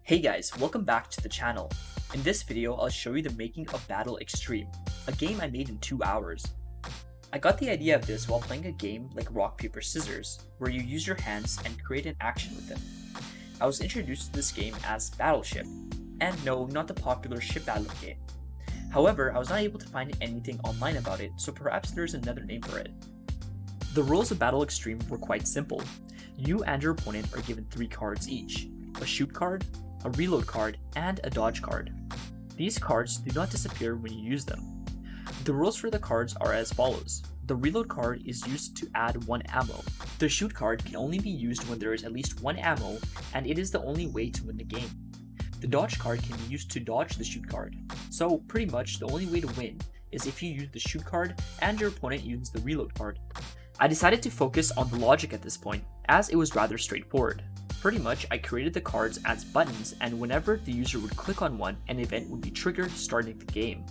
Hey guys, welcome back to the channel. In this video, I'll show you the making of Battle Extreme, a game I made in 2 hours. I got the idea of this while playing a game like Rock Paper Scissors, where you use your hands and create an action with them. I was introduced to this game as Battleship, and no, not the popular ship battle game. However, I was not able to find anything online about it, so perhaps there's another name for it. The rules of Battle Extreme were quite simple. You and your opponent are given 3 cards each, a shoot card, a reload card, and a dodge card. These cards do not disappear when you use them. The rules for the cards are as follows. The reload card is used to add 1 ammo. The shoot card can only be used when there is at least 1 ammo, and it is the only way to win the game. The dodge card can be used to dodge the shoot card. So pretty much the only way to win is if you use the shoot card and your opponent uses the reload card. I decided to focus on the logic at this point, as it was rather straightforward. Pretty much, I created the cards as buttons, and whenever the user would click on one, an event would be triggered starting the game.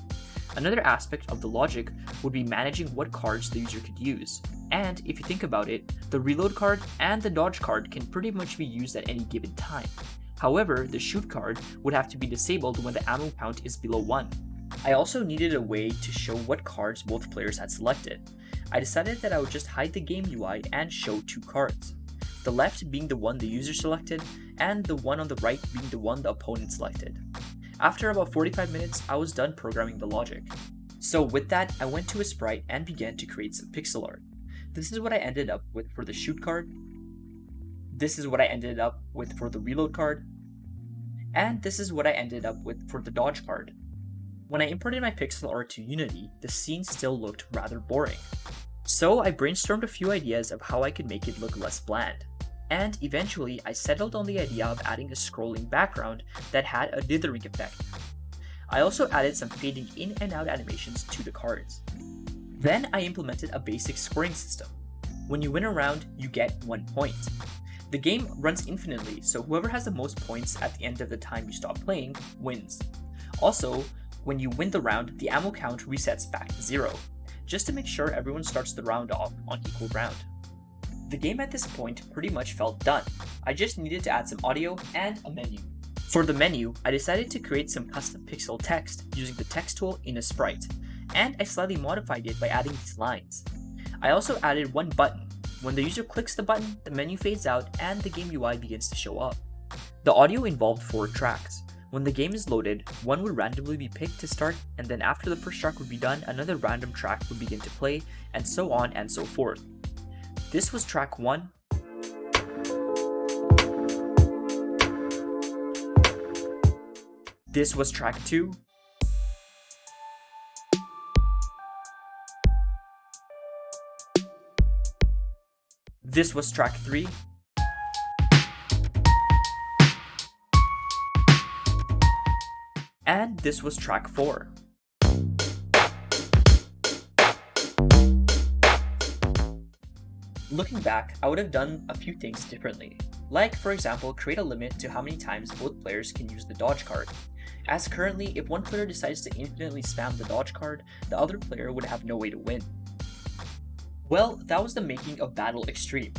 Another aspect of the logic would be managing what cards the user could use. And if you think about it, the reload card and the dodge card can pretty much be used at any given time. However, the shoot card would have to be disabled when the ammo count is below 1. I also needed a way to show what cards both players had selected. I decided that I would just hide the game UI and show 2 cards. The left being the one the user selected, and the one on the right being the one the opponent selected. After about 45 minutes, I was done programming the logic. So with that, I went to a sprite and began to create some pixel art. This is what I ended up with for the shoot card. This is what I ended up with for the reload card. And this is what I ended up with for the dodge card. When I imported my pixel art to Unity, the scene still looked rather boring. So I brainstormed a few ideas of how I could make it look less bland. And eventually I settled on the idea of adding a scrolling background that had a dithering effect. I also added some fading in and out animations to the cards. Then I implemented a basic scoring system. When you win a round, you get 1 point. The game runs infinitely, so whoever has the most points at the end of the time you stop playing wins. Also, when you win the round, the ammo count resets back to 0, just to make sure everyone starts the round off on equal ground. The game at this point pretty much felt done. I just needed to add some audio and a menu. For the menu, I decided to create some custom pixel text using the text tool in a sprite, and I slightly modified it by adding these lines. I also added 1 button. When the user clicks the button, the menu fades out and the game UI begins to show up. The audio involved 4 tracks. When the game is loaded, one would randomly be picked to start, and then after the first track would be done, another random track would begin to play, and so on and so forth. This was track 1. This was track 2. This was track 3. And this was track 4. Looking back, I would have done a few things differently. Like, for example, create a limit to how many times both players can use the dodge card. As currently, if one player decides to infinitely spam the dodge card, the other player would have no way to win. Well, that was the making of Battle Extreme.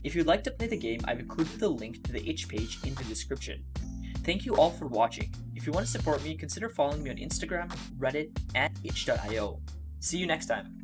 If you'd like to play the game, I've included the link to the itch page in the description. Thank you all for watching. If you want to support me, consider following me on Instagram, Reddit, and itch.io. See you next time.